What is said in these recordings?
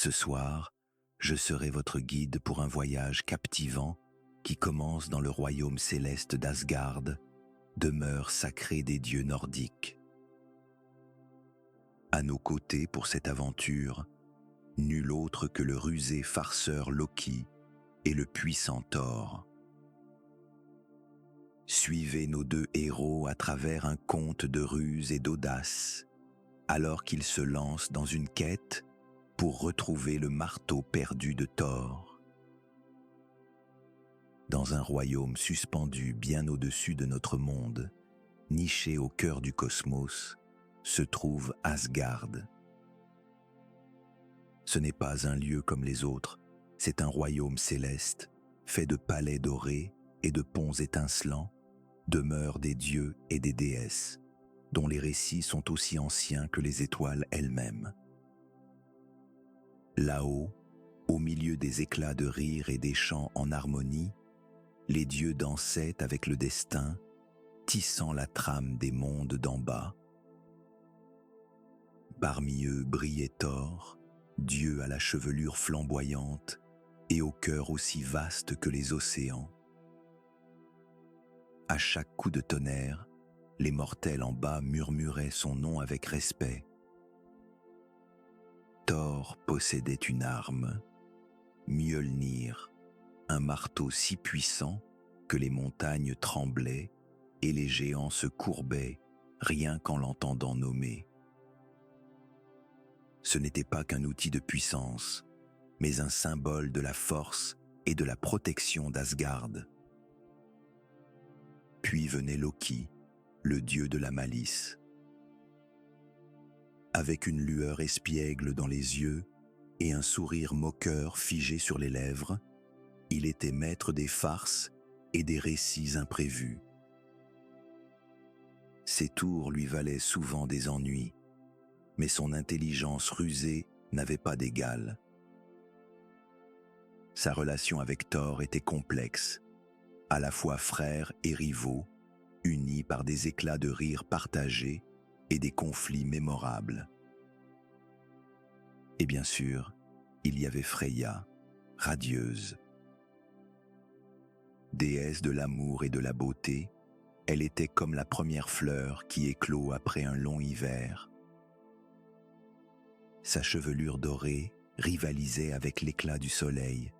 Ce soir, je serai votre guide pour un voyage captivant qui commence dans le royaume céleste d'Asgard, demeure sacrée des dieux nordiques. À nos côtés pour cette aventure, nul autre que le rusé farceur Loki et le puissant Thor. Suivez nos deux héros à travers un conte de ruse et d'audace, alors qu'ils se lancent dans une quête pour retrouver le marteau perdu de Thor. Dans un royaume suspendu bien au-dessus de notre monde, niché au cœur du cosmos, se trouve Asgard. Ce n'est pas un lieu comme les autres, c'est un royaume céleste, fait de palais dorés et de ponts étincelants, demeure des dieux et des déesses, dont les récits sont aussi anciens que les étoiles elles-mêmes. Là-haut, au milieu des éclats de rire et des chants en harmonie, les dieux dansaient avec le destin, tissant la trame des mondes d'en bas. Parmi eux brillait Thor, dieu à la chevelure flamboyante et au cœur aussi vaste que les océans. À chaque coup de tonnerre, les mortels en bas murmuraient son nom avec respect. Thor possédait une arme, Mjolnir, un marteau si puissant que les montagnes tremblaient et les géants se courbaient rien qu'en l'entendant nommer. Ce n'était pas qu'un outil de puissance, mais un symbole de la force et de la protection d'Asgard. Puis venait Loki, le dieu de la malice. Avec une lueur espiègle dans les yeux et un sourire moqueur figé sur les lèvres, il était maître des farces et des récits imprévus. Ses tours lui valaient souvent des ennuis, mais son intelligence rusée n'avait pas d'égal. Sa relation avec Thor était complexe, à la fois frères et rivaux, unis par des éclats de rire partagés et des conflits mémorables. Et bien sûr, il y avait Freya, radieuse. Déesse de l'amour et de la beauté, elle était comme la première fleur qui éclot après un long hiver. Sa chevelure dorée rivalisait avec l'éclat du soleil,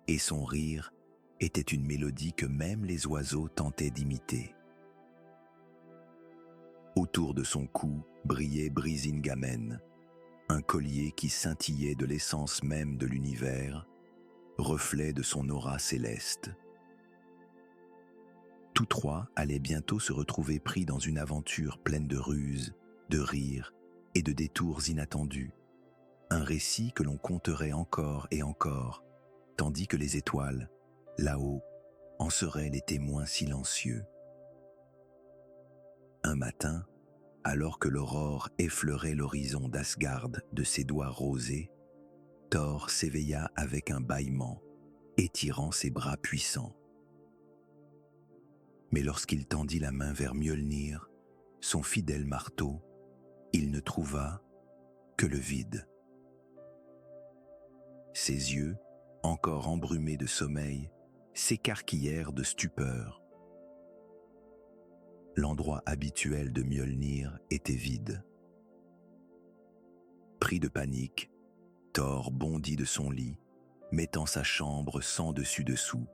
et son rire était une mélodie que même les oiseaux tentaient d'imiter. Autour de son cou brillait Brisingamen, un collier qui scintillait de l'essence même de l'univers, reflet de son aura céleste. Tous trois allaient bientôt se retrouver pris dans une aventure pleine de ruses, de rires et de détours inattendus. Un récit que l'on conterait encore et encore, tandis que les étoiles, là-haut, en seraient les témoins silencieux. Un matin, alors que l'aurore effleurait l'horizon d'Asgard de ses doigts rosés, Thor s'éveilla avec un bâillement, étirant ses bras puissants. Mais lorsqu'il tendit la main vers Mjolnir, son fidèle marteau, il ne trouva que le vide. Ses yeux, encore embrumés de sommeil, s'écarquillèrent de stupeur. L'endroit habituel de Mjolnir était vide. Pris de panique, Thor bondit de son lit, mettant sa chambre sans dessus-dessous.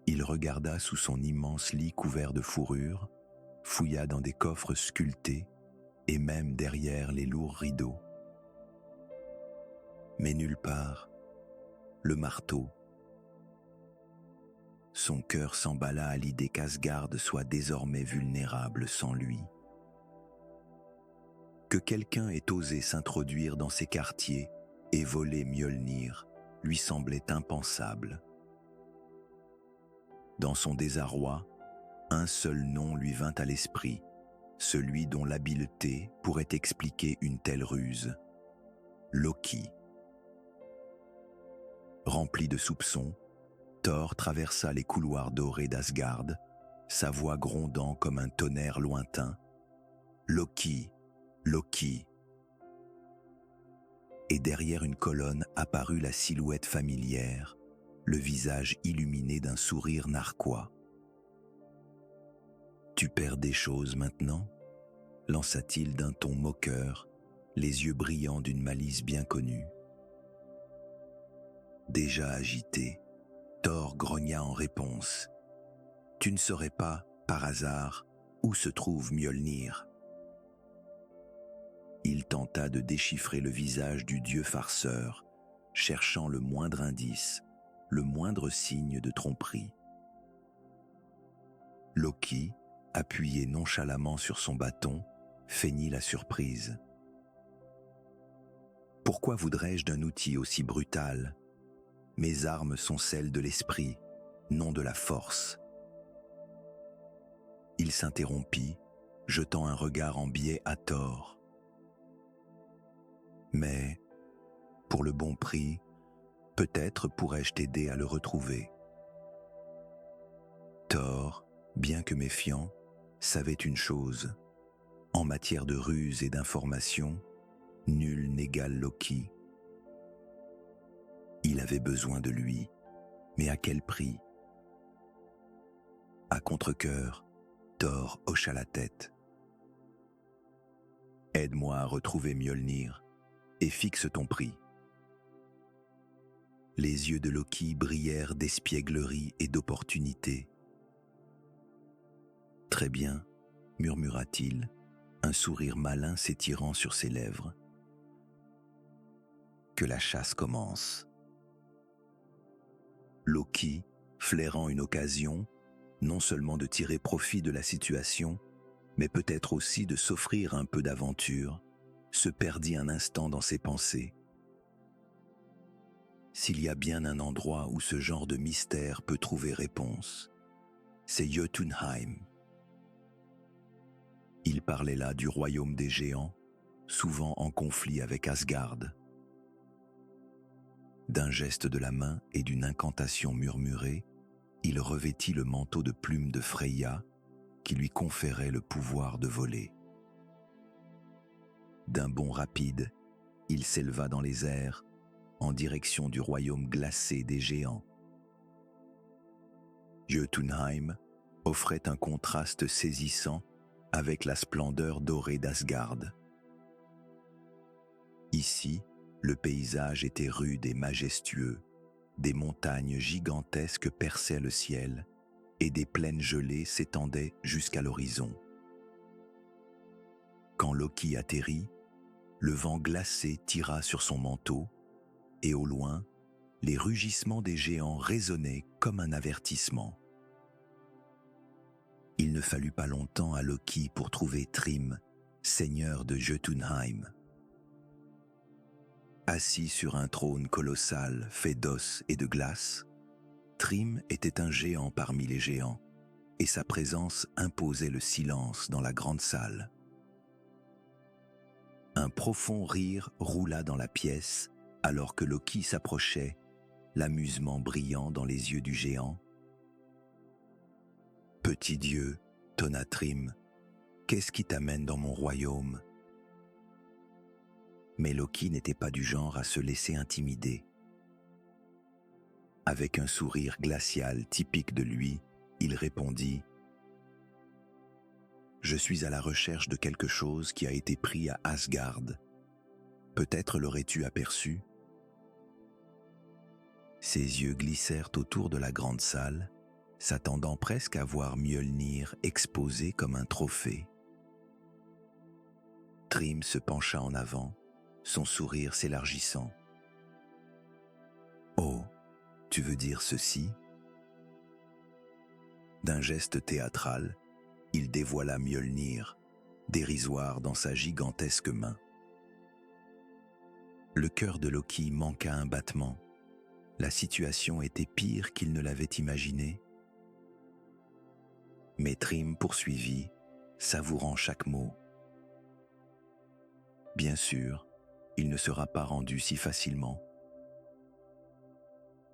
Il regarda sous son immense lit couvert de fourrure, fouilla dans des coffres sculptés et même derrière les lourds rideaux. Mais nulle part, le marteau. Son cœur s'emballa à l'idée qu'Asgard soit désormais vulnérable sans lui. Que quelqu'un ait osé s'introduire dans ses quartiers et voler Mjolnir lui semblait impensable. Dans son désarroi, un seul nom lui vint à l'esprit, celui dont l'habileté pourrait expliquer une telle ruse. Loki. Rempli de soupçons, Thor traversa les couloirs dorés d'Asgard, sa voix grondant comme un tonnerre lointain. « Loki, Loki !» et derrière une colonne apparut la silhouette familière, le visage illuminé d'un sourire narquois. « Tu perds des choses maintenant ?» lança-t-il d'un ton moqueur, les yeux brillants d'une malice bien connue. Déjà agité, Thor grogna en réponse. « Tu ne saurais pas, par hasard, où se trouve Mjolnir ?» Il tenta de déchiffrer le visage du dieu farceur, cherchant le moindre indice, le moindre signe de tromperie. Loki, appuyé nonchalamment sur son bâton, feignit la surprise. « Pourquoi voudrais-je d'un outil aussi brutal ? Mes armes sont celles de l'esprit, non de la force. » Il s'interrompit, jetant un regard en biais à Thor. « Mais, pour le bon prix, peut-être pourrais-je t'aider à le retrouver. » Thor, bien que méfiant, savait une chose. En matière de ruse et d'information, nul n'égale Loki. Il avait besoin de lui, mais à quel prix ? À contre-cœur, Thor hocha la tête. « Aide-moi à retrouver Mjolnir et fixe ton prix. » Les yeux de Loki brillèrent d'espièglerie et d'opportunité. « Très bien, » murmura-t-il, un sourire malin s'étirant sur ses lèvres. « Que la chasse commence. » Loki, flairant une occasion, non seulement de tirer profit de la situation, mais peut-être aussi de s'offrir un peu d'aventure, se perdit un instant dans ses pensées. S'il y a bien un endroit où ce genre de mystère peut trouver réponse, c'est Jotunheim. Il parlait là du royaume des géants, souvent en conflit avec Asgard. D'un geste de la main et d'une incantation murmurée, il revêtit le manteau de plumes de Freya qui lui conférait le pouvoir de voler. D'un bond rapide, il s'éleva dans les airs en direction du royaume glacé des géants. Jotunheim offrait un contraste saisissant avec la splendeur dorée d'Asgard. Ici, le paysage était rude et majestueux, des montagnes gigantesques perçaient le ciel et des plaines gelées s'étendaient jusqu'à l'horizon. Quand Loki atterrit, le vent glacé tira sur son manteau et au loin, les rugissements des géants résonnaient comme un avertissement. Il ne fallut pas longtemps à Loki pour trouver Thrym, seigneur de Jotunheim. Assis sur un trône colossal fait d'os et de glace, Thrym était un géant parmi les géants, et sa présence imposait le silence dans la grande salle. Un profond rire roula dans la pièce alors que Loki s'approchait, l'amusement brillant dans les yeux du géant. « Petit dieu, tonna Thrym, qu'est-ce qui t'amène dans mon royaume ?» Mais Loki n'était pas du genre à se laisser intimider. Avec un sourire glacial typique de lui, il répondit « Je suis à la recherche de quelque chose qui a été pris à Asgard. Peut-être l'aurais-tu aperçu ?» Ses yeux glissèrent autour de la grande salle, s'attendant presque à voir Mjolnir exposé comme un trophée. Thrym se pencha en avant, son sourire s'élargissant. « Oh, tu veux dire ceci ?» D'un geste théâtral, il dévoila Mjolnir, dérisoire dans sa gigantesque main. Le cœur de Loki manqua un battement. La situation était pire qu'il ne l'avait imaginé. Mais Thrym poursuivit, savourant chaque mot. « Bien sûr, il ne sera pas rendu si facilement. »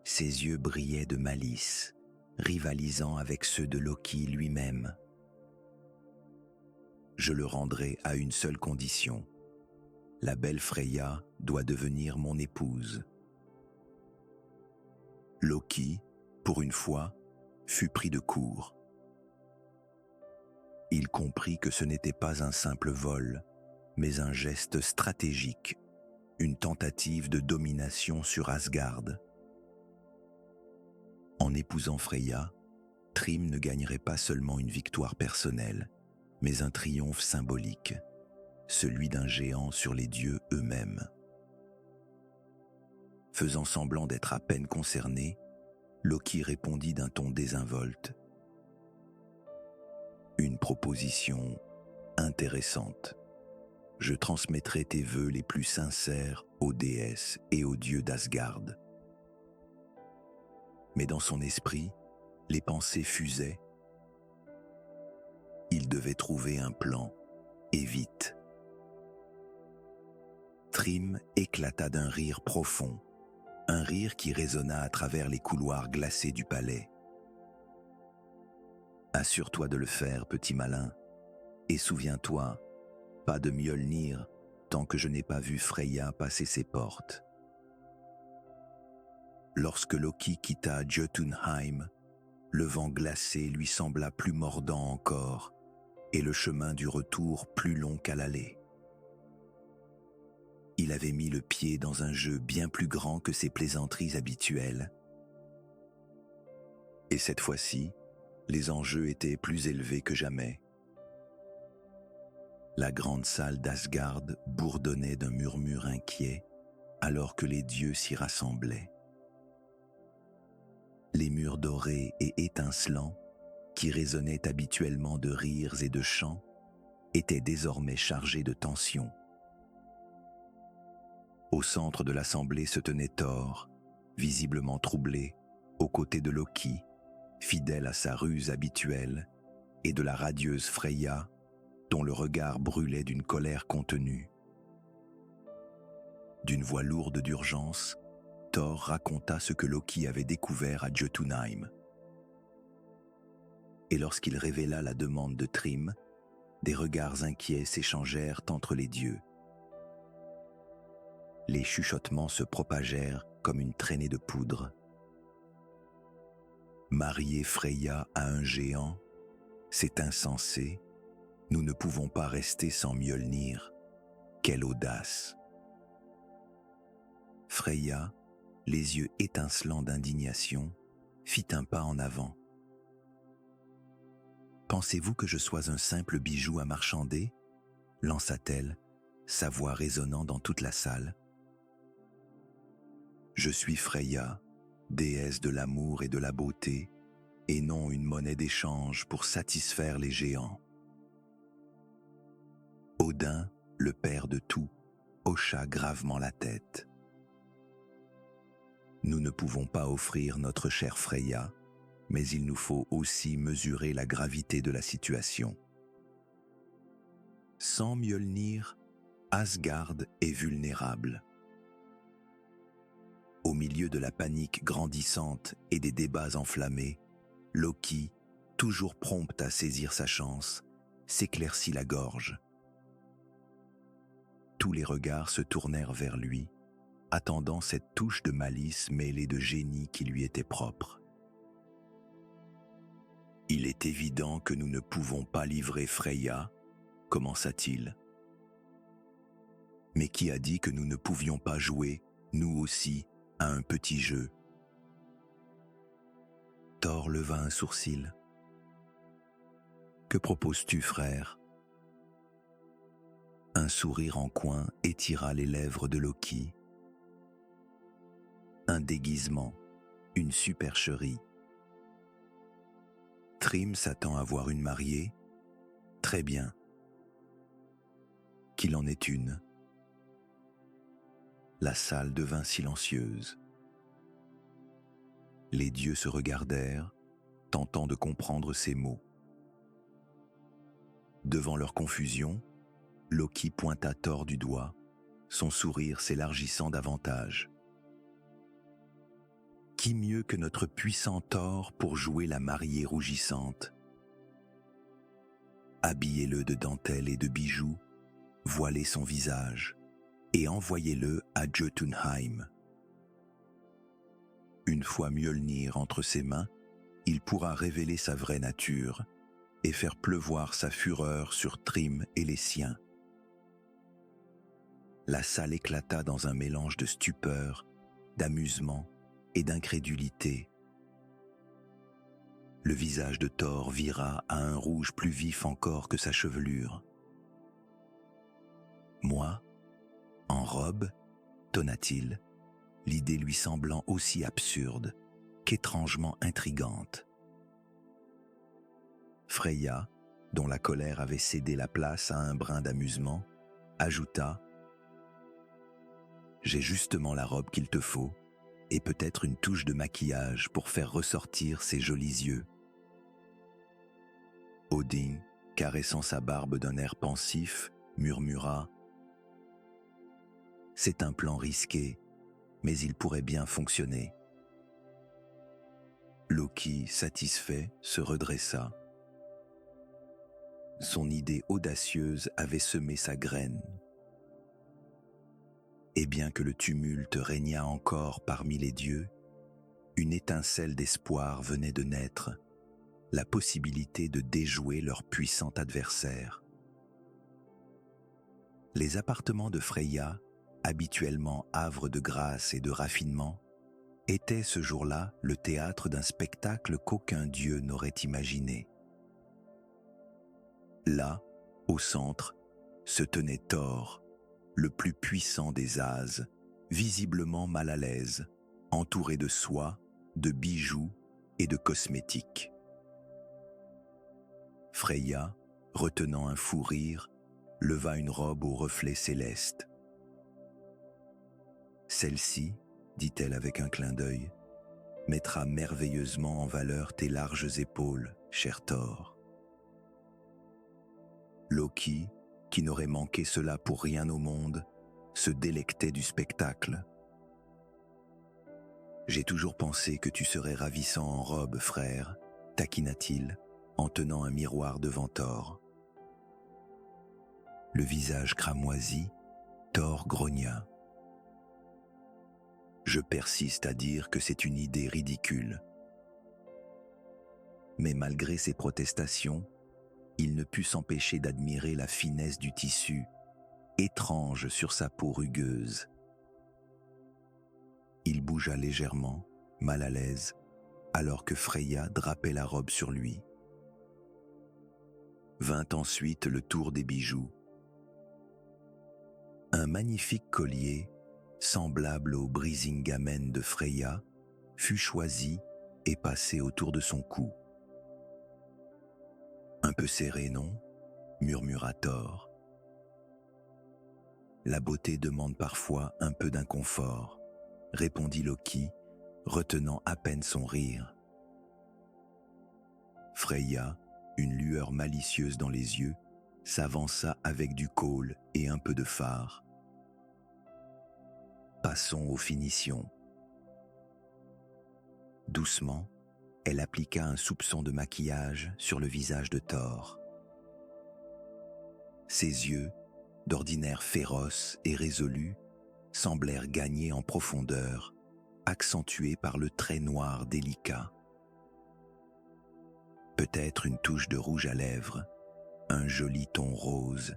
Ses yeux brillaient de malice, rivalisant avec ceux de Loki lui-même. « Je le rendrai à une seule condition, la belle Freya doit devenir mon épouse. » Loki, pour une fois, fut pris de court. Il comprit que ce n'était pas un simple vol, mais un geste stratégique, une tentative de domination sur Asgard. En épousant Freya, Thrym ne gagnerait pas seulement une victoire personnelle, mais un triomphe symbolique, celui d'un géant sur les dieux eux-mêmes. Faisant semblant d'être à peine concerné, Loki répondit d'un ton désinvolte. « Une proposition intéressante. Je transmettrai tes vœux les plus sincères aux déesses et aux dieux d'Asgard. » Mais dans son esprit, les pensées fusaient. Il devait trouver un plan, et vite. Thrym éclata d'un rire profond, un rire qui résonna à travers les couloirs glacés du palais. « Assure-toi de le faire, petit malin, et souviens-toi, pas de Mjolnir tant que je n'ai pas vu Freya passer ses portes. » Lorsque Loki quitta Jotunheim, le vent glacé lui sembla plus mordant encore, et le chemin du retour plus long qu'à l'aller. Il avait mis le pied dans un jeu bien plus grand que ses plaisanteries habituelles. Et cette fois-ci, les enjeux étaient plus élevés que jamais. La grande salle d'Asgard bourdonnait d'un murmure inquiet, alors que les dieux s'y rassemblaient. Les murs dorés et étincelants, qui résonnaient habituellement de rires et de chants, étaient désormais chargés de tension. Au centre de l'assemblée se tenait Thor, visiblement troublé, aux côtés de Loki, fidèle à sa ruse habituelle, et de la radieuse Freya, dont le regard brûlait d'une colère contenue. D'une voix lourde d'urgence, Thor raconta ce que Loki avait découvert à Jotunheim. Et lorsqu'il révéla la demande de Thrym, des regards inquiets s'échangèrent entre les dieux. Les chuchotements se propagèrent comme une traînée de poudre. Marier Freya à un géant, c'est insensé. Nous ne pouvons pas rester sans Mjolnir. Quelle audace! Freya, les yeux étincelants d'indignation, fit un pas en avant. « Pensez-vous que je sois un simple bijou à marchander ?» lança-t-elle, sa voix résonnant dans toute la salle. « Je suis Freya, déesse de l'amour et de la beauté, et non une monnaie d'échange pour satisfaire les géants. » Odin, le père de tout, hocha gravement la tête. « Nous ne pouvons pas offrir notre chère Freya, mais il nous faut aussi mesurer la gravité de la situation. Sans Mjolnir, Asgard est vulnérable. » Au milieu de la panique grandissante et des débats enflammés, Loki, toujours prompt à saisir sa chance, s'éclaircit la gorge. Tous les regards se tournèrent vers lui, attendant cette touche de malice mêlée de génie qui lui était propre. « Il est évident que nous ne pouvons pas livrer Freya, » commença-t-il. « Mais qui a dit que nous ne pouvions pas jouer, nous aussi, à un petit jeu ?» Thor leva un sourcil. « Que proposes-tu, frère ?» Un sourire en coin étira les lèvres de Loki. Un déguisement, une supercherie. Thrym s'attend à voir une mariée. Très bien. Qu'il en ait une. La salle devint silencieuse. Les dieux se regardèrent, tentant de comprendre ces mots. Devant leur confusion, Loki pointa Thor du doigt, son sourire s'élargissant davantage. « Qui mieux que notre puissant Thor pour jouer la mariée rougissante ? Habillez-le de dentelles et de bijoux, voilez son visage, et envoyez-le à Jotunheim. Une fois Mjolnir entre ses mains, il pourra révéler sa vraie nature et faire pleuvoir sa fureur sur Thrym et les siens. La salle éclata dans un mélange de stupeur, d'amusement et d'incrédulité. Le visage de Thor vira à un rouge plus vif encore que sa chevelure. Moi, en robe, tonna-t-il, l'idée lui semblant aussi absurde qu'étrangement intrigante. Freya, dont la colère avait cédé la place à un brin d'amusement, ajouta « J'ai justement la robe qu'il te faut, et peut-être une touche de maquillage pour faire ressortir ses jolis yeux. » Odin, caressant sa barbe d'un air pensif, murmura « C'est un plan risqué, mais il pourrait bien fonctionner. » Loki, satisfait, se redressa. Son idée audacieuse avait semé sa graine. Et bien que le tumulte régnât encore parmi les dieux, une étincelle d'espoir venait de naître, la possibilité de déjouer leur puissant adversaire. Les appartements de Freya, habituellement havre de grâce et de raffinement, étaient ce jour-là le théâtre d'un spectacle qu'aucun dieu n'aurait imaginé. Là, au centre, se tenait Thor, le plus puissant des Ases, visiblement mal à l'aise, entouré de soie, de bijoux et de cosmétiques. Freya, retenant un fou rire, leva une robe aux reflets célestes. « Celle-ci, dit-elle avec un clin d'œil, mettra merveilleusement en valeur tes larges épaules, cher Thor. » Loki, qui n'aurait manqué cela pour rien au monde, se délectait du spectacle. « J'ai toujours pensé que tu serais ravissant en robe, frère, taquina-t-il, en tenant un miroir devant Thor. » Le visage cramoisi, Thor grogna. « Je persiste à dire que c'est une idée ridicule. » Mais malgré ses protestations, il ne put s'empêcher d'admirer la finesse du tissu, étrange sur sa peau rugueuse. Il bougea légèrement, mal à l'aise, alors que Freya drapait la robe sur lui. Vint ensuite le tour des bijoux. Un magnifique collier, semblable au Brisingamen de Freya, fut choisi et passé autour de son cou. « Un peu serré, non ?» murmura Thor. « La beauté demande parfois un peu d'inconfort, » répondit Loki, retenant à peine son rire. Freya, une lueur malicieuse dans les yeux, s'avança avec du kaol et un peu de fard. « Passons aux finitions. » Doucement, elle appliqua un soupçon de maquillage sur le visage de Thor. Ses yeux, d'ordinaire féroces et résolus, semblèrent gagner en profondeur, accentués par le trait noir délicat. Peut-être une touche de rouge à lèvres, un joli ton rose,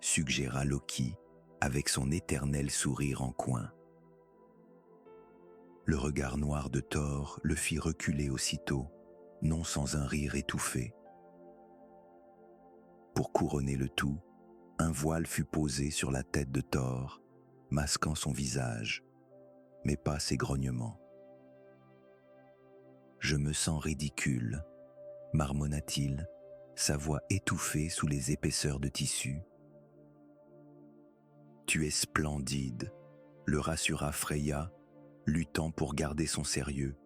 suggéra Loki avec son éternel sourire en coin. Le regard noir de Thor le fit reculer aussitôt, non sans un rire étouffé. Pour couronner le tout, un voile fut posé sur la tête de Thor, masquant son visage, mais pas ses grognements. « Je me sens ridicule », marmonna-t-il, sa voix étouffée sous les épaisseurs de tissu. « Tu es splendide », le rassura Freya, luttant pour garder son sérieux.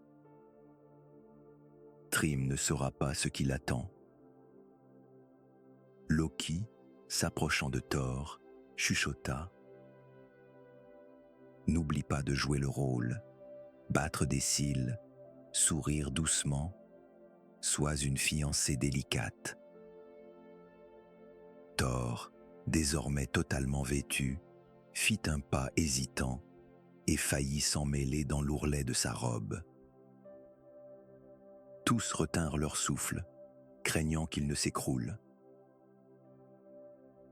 « Thrym ne saura pas ce qui l'attend. » Loki, s'approchant de Thor, chuchota. « N'oublie pas de jouer le rôle, battre des cils, sourire doucement, sois une fiancée délicate. » Thor, désormais totalement vêtu, fit un pas hésitant et faillit s'emmêler dans l'ourlet de sa robe. Tous retinrent leur souffle, craignant qu'il ne s'écroule.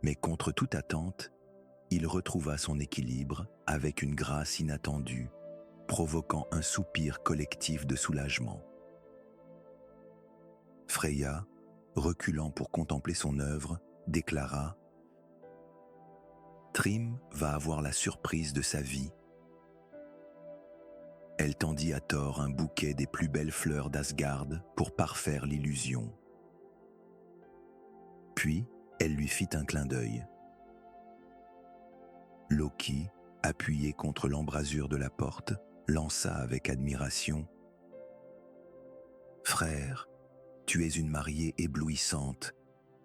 Mais contre toute attente, il retrouva son équilibre avec une grâce inattendue, provoquant un soupir collectif de soulagement. Freya, reculant pour contempler son œuvre, déclara « Thrym va avoir la surprise de sa vie. » Elle tendit à Thor un bouquet des plus belles fleurs d'Asgard pour parfaire l'illusion. Puis, elle lui fit un clin d'œil. Loki, appuyé contre l'embrasure de la porte, lança avec admiration « Frère, tu es une mariée éblouissante.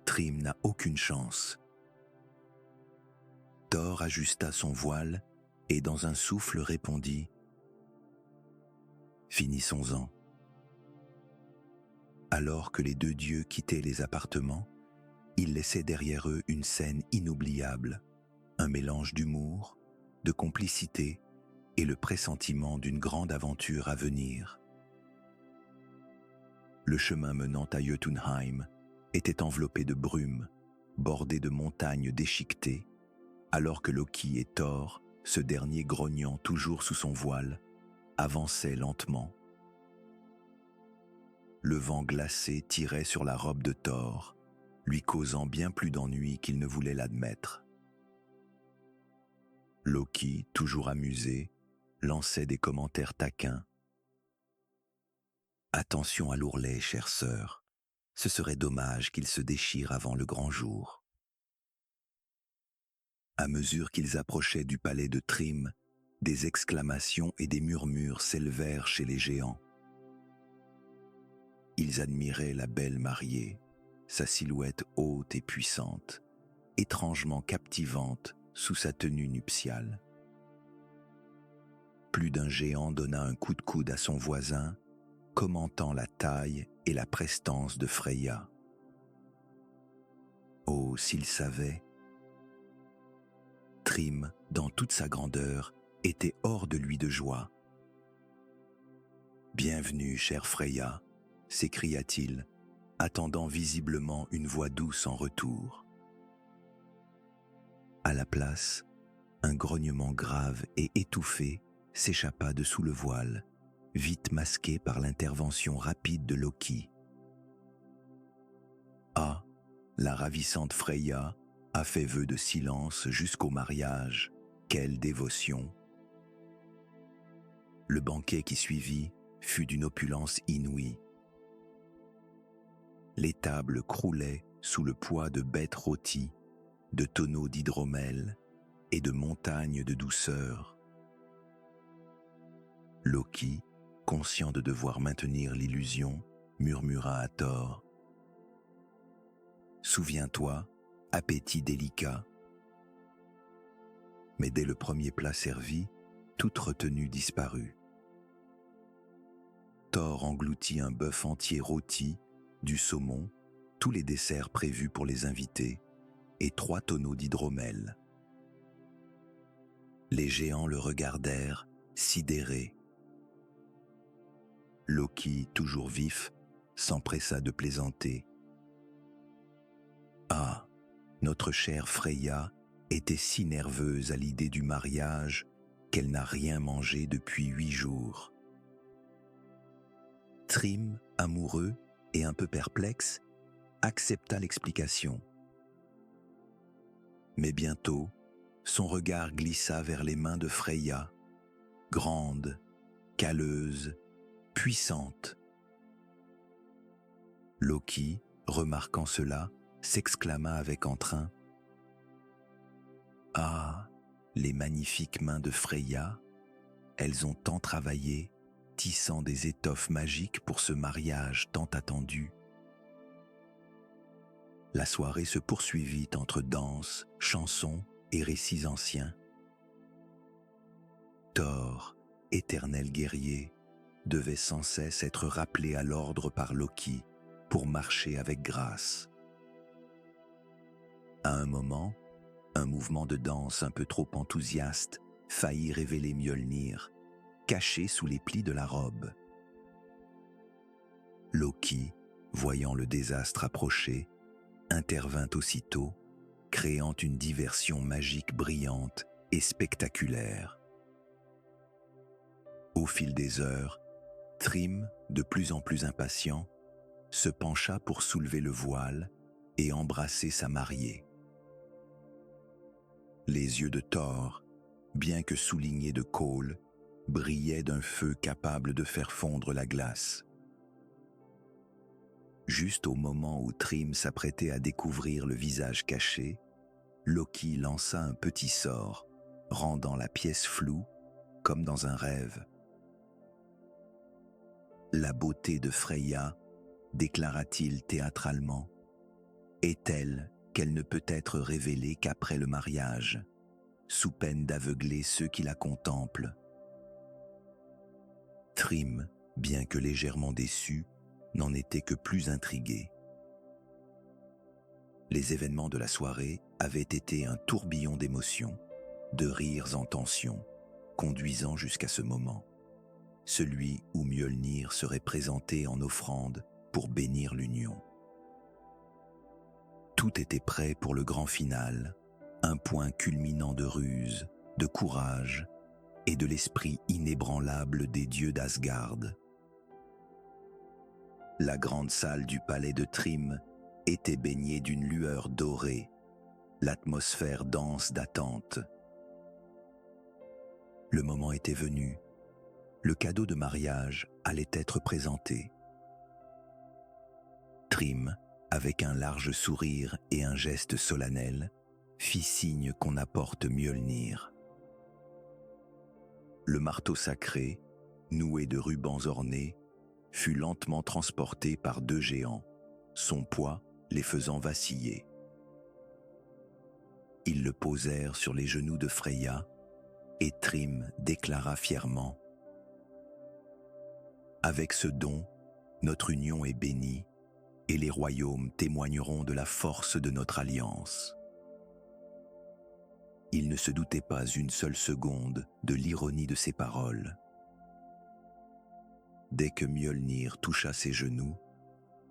Thrym n'a aucune chance. » Thor ajusta son voile et dans un souffle répondit « Finissons-en. » Alors que les deux dieux quittaient les appartements, ils laissaient derrière eux une scène inoubliable, un mélange d'humour, de complicité et le pressentiment d'une grande aventure à venir. Le chemin menant à Jotunheim était enveloppé de brume, bordé de montagnes déchiquetées, alors que Loki et Thor, ce dernier grognant toujours sous son voile, avançaient lentement. Le vent glacé tirait sur la robe de Thor, lui causant bien plus d'ennui qu'il ne voulait l'admettre. Loki, toujours amusé, lançait des commentaires taquins. « Attention à l'ourlet, chère sœur, ce serait dommage qu'il se déchire avant le grand jour. » À mesure qu'ils approchaient du palais de Thrym, des exclamations et des murmures s'élevèrent chez les géants. Ils admiraient la belle mariée, sa silhouette haute et puissante, étrangement captivante sous sa tenue nuptiale. Plus d'un géant donna un coup de coude à son voisin, commentant la taille et la prestance de Freya. Oh, s'il savait! Thrym, dans toute sa grandeur, était hors de lui de joie. « Bienvenue, chère Freya !» s'écria-t-il, attendant visiblement une voix douce en retour. À la place, un grognement grave et étouffé s'échappa de sous le voile, vite masqué par l'intervention rapide de Loki. Ah, la ravissante Freya a fait vœu de silence jusqu'au mariage. Quelle dévotion! Le banquet qui suivit fut d'une opulence inouïe. Les tables croulaient sous le poids de bêtes rôties, de tonneaux d'hydromel et de montagnes de douceur. Loki, conscient de devoir maintenir l'illusion, murmura à Thor. « Souviens-toi, appétit délicat. » Mais dès le premier plat servi, toute retenue disparut. Thor engloutit un bœuf entier rôti, du saumon, tous les desserts prévus pour les invités, et 3 tonneaux d'hydromel. Les géants le regardèrent, sidérés. Loki, toujours vif, s'empressa de plaisanter. Ah, notre chère Freya était si nerveuse à l'idée du mariage qu'elle n'a rien mangé depuis 8 jours. Thrym, amoureux et un peu perplexe, accepta l'explication. Mais bientôt, son regard glissa vers les mains de Freya, grande, calleuse, puissante. Loki, remarquant cela, s'exclama avec entrain. « Ah, les magnifiques mains de Freya, elles ont tant travaillé, tissant des étoffes magiques pour ce mariage tant attendu. » La soirée se poursuivit entre danses, chansons et récits anciens. Thor, éternel guerrier, devait sans cesse être rappelé à l'ordre par Loki pour marcher avec grâce. À un moment, Un mouvement de danse un peu trop enthousiaste faillit révéler Mjolnir, caché sous les plis de la robe. Loki, voyant le désastre approcher, intervint aussitôt, créant une diversion magique brillante et spectaculaire. Au fil des heures, Thrym, de plus en plus impatient, se pencha pour soulever le voile et embrasser sa mariée. Les yeux de Thor, bien que soulignés de colle, brillaient d'un feu capable de faire fondre la glace. Juste au moment où Thrym s'apprêtait à découvrir le visage caché, Loki lança un petit sort, rendant la pièce floue, comme dans un rêve. La beauté de Freya, déclara-t-il théâtralement, est telle qu'elle ne peut être révélée qu'après le mariage, sous peine d'aveugler ceux qui la contemplent. Thrym, bien que légèrement déçu, n'en était que plus intrigué. Les événements de la soirée avaient été un tourbillon d'émotions, de rires en tension, conduisant jusqu'à ce moment, celui où Mjolnir serait présenté en offrande pour bénir l'union. Tout était prêt pour le grand final, un point culminant de ruse, de courage et de l'esprit inébranlable des dieux d'Asgard. La grande salle du palais de Thrym était baignée d'une lueur dorée, l'atmosphère dense d'attente. Le moment était venu, le cadeau de mariage allait être présenté. Thrym, avec un large sourire et un geste solennel, fit signe qu'on apporte Mjolnir. Le marteau sacré, noué de rubans ornés, fut lentement transporté par deux géants, son poids les faisant vaciller. Ils le posèrent sur les genoux de Freya, et Thrym déclara fièrement : « Avec ce don, notre union est bénie, et les royaumes témoigneront de la force de notre alliance. » Il ne se doutait pas une seule seconde de l'ironie de ces paroles. Dès que Mjolnir toucha ses genoux,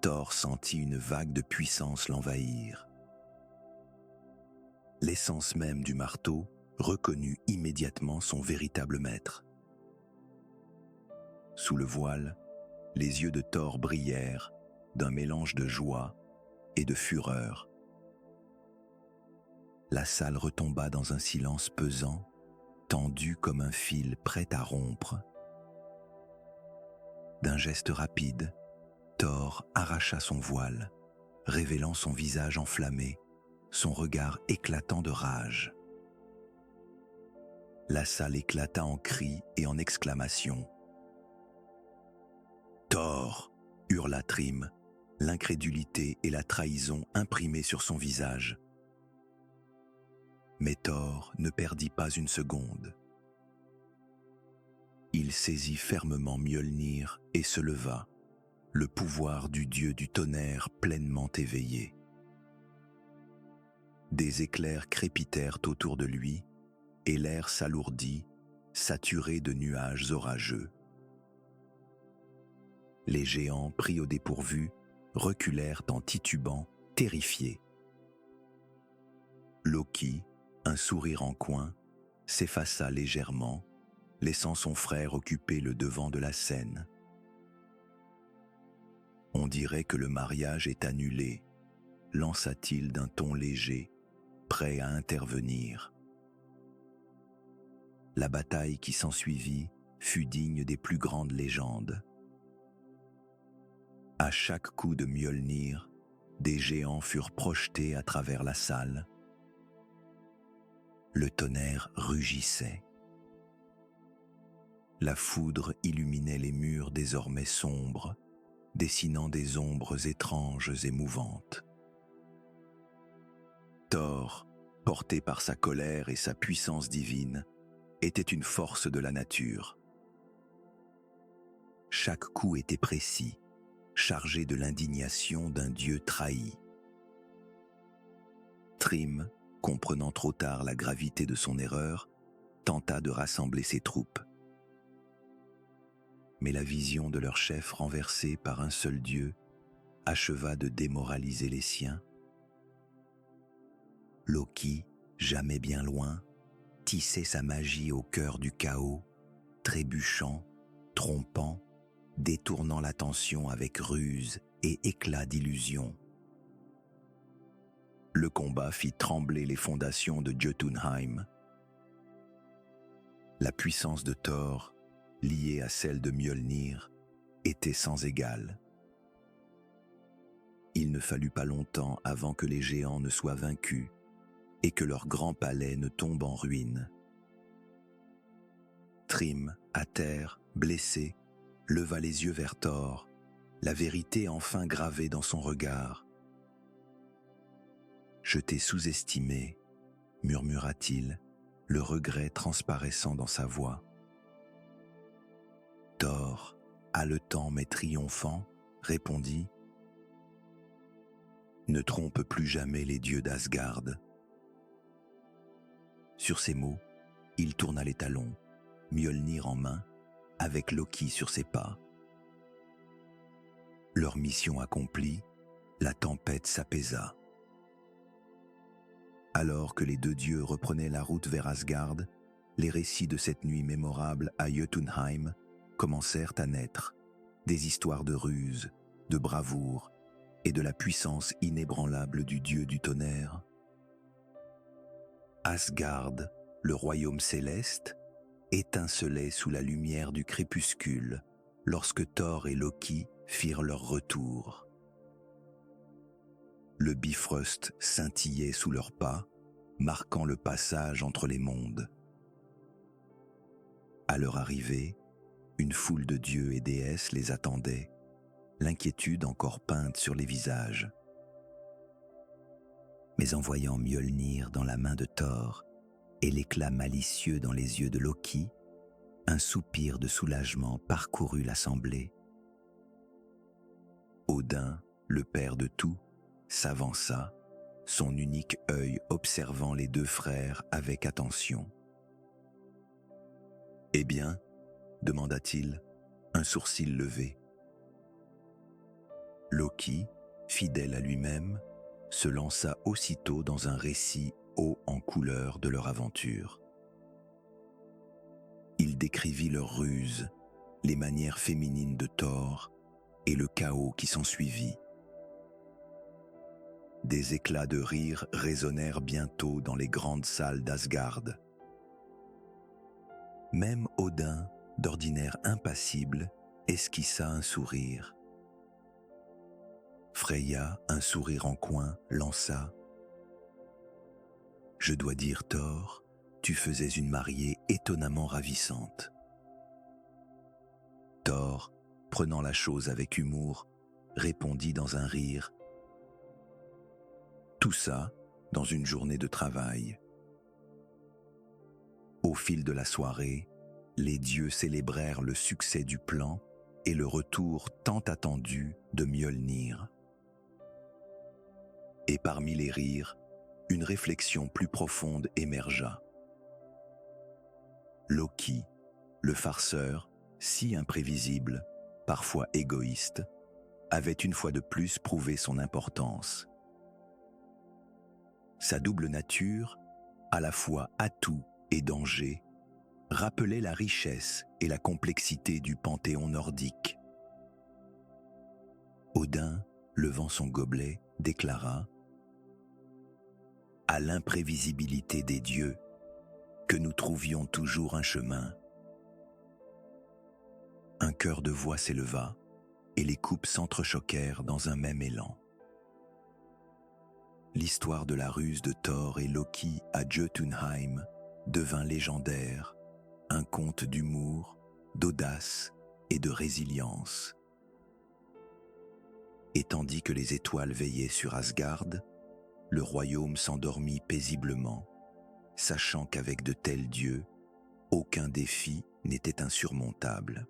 Thor sentit une vague de puissance l'envahir. L'essence même du marteau reconnut immédiatement son véritable maître. Sous le voile, les yeux de Thor brillèrent d'un mélange de joie et de fureur. La salle retomba dans un silence pesant, tendu comme un fil prêt à rompre. D'un geste rapide, Thor arracha son voile, révélant son visage enflammé, son regard éclatant de rage. La salle éclata en cris et en exclamations. « Thor !» hurla Thrym, l'incrédulité et la trahison imprimées sur son visage. Mais Thor ne perdit pas une seconde. Il saisit fermement Mjolnir et se leva, le pouvoir du dieu du tonnerre pleinement éveillé. Des éclairs crépitèrent autour de lui, et l'air s'alourdit, saturé de nuages orageux. Les géants, pris au dépourvu, reculèrent en titubant, terrifiés. Loki, un sourire en coin, s'effaça légèrement, laissant son frère occuper le devant de la scène. « On dirait que le mariage est annulé », lança-t-il d'un ton léger, prêt à intervenir. La bataille qui s'ensuivit fut digne des plus grandes légendes. À chaque coup de Mjolnir, des géants furent projetés à travers la salle. Le tonnerre rugissait. La foudre illuminait les murs désormais sombres, dessinant des ombres étranges et mouvantes. Thor, porté par sa colère et sa puissance divine, était une force de la nature. Chaque coup était précis, chargé de l'indignation d'un dieu trahi. Thrym, comprenant trop tard la gravité de son erreur, tenta de rassembler ses troupes. Mais la vision de leur chef renversé par un seul dieu acheva de démoraliser les siens. Loki, jamais bien loin, tissait sa magie au cœur du chaos, trébuchant, trompant, détournant l'attention avec ruse et éclat d'illusion. Le combat fit trembler les fondations de Jotunheim. La puissance de Thor, liée à celle de Mjolnir, était sans égale. Il ne fallut pas longtemps avant que les géants ne soient vaincus et que leur grand palais ne tombe en ruine. Thrym, à terre, blessé, leva les yeux vers Thor, la vérité enfin gravée dans son regard. « Je t'ai sous-estimé », murmura-t-il, le regret transparaissant dans sa voix. Thor, haletant mais triomphant, répondit « Ne trompe plus jamais les dieux d'Asgard. » Sur ces mots, il tourna les talons, Mjolnir en main, avec Loki sur ses pas. Leur mission accomplie, la tempête s'apaisa. Alors que les deux dieux reprenaient la route vers Asgard, les récits de cette nuit mémorable à Jotunheim commencèrent à naître, des histoires de ruse, de bravoure et de la puissance inébranlable du dieu du tonnerre. Asgard, le royaume céleste, étincelait sous la lumière du crépuscule lorsque Thor et Loki firent leur retour. Le Bifrost scintillait sous leurs pas, marquant le passage entre les mondes. À leur arrivée, une foule de dieux et déesses les attendait, l'inquiétude encore peinte sur les visages. Mais en voyant Mjolnir dans la main de Thor et l'éclat malicieux dans les yeux de Loki, un soupir de soulagement parcourut l'assemblée. Odin, le père de tout, s'avança, son unique œil observant les deux frères avec attention. « Eh bien ?» demanda-t-il, un sourcil levé. Loki, fidèle à lui-même, se lança aussitôt dans un récit haut en couleurs de leur aventure. Il décrivit leurs ruses, les manières féminines de Thor et le chaos qui s'ensuivit. Des éclats de rire résonnèrent bientôt dans les grandes salles d'Asgard. Même Odin, d'ordinaire impassible, esquissa un sourire. Freya, un sourire en coin, lança « Je dois dire, Thor, tu faisais une mariée étonnamment ravissante. » Thor, prenant la chose avec humour, répondit dans un rire « Tout ça dans une journée de travail. » Au fil de la soirée, les dieux célébrèrent le succès du plan et le retour tant attendu de Mjolnir. Et parmi les rires, une réflexion plus profonde émergea. Loki, le farceur, si imprévisible, parfois égoïste, avait une fois de plus prouvé son importance. Sa double nature, à la fois atout et danger, rappelait la richesse et la complexité du panthéon nordique. Odin, levant son gobelet, déclara « À l'imprévisibilité des dieux, que nous trouvions toujours un chemin. » Un chœur de voix s'éleva, et les coupes s'entrechoquèrent dans un même élan. L'histoire de la ruse de Thor et Loki à Jotunheim devint légendaire, un conte d'humour, d'audace et de résilience. Et tandis que les étoiles veillaient sur Asgard, le royaume s'endormit paisiblement, sachant qu'avec de tels dieux, aucun défi n'était insurmontable.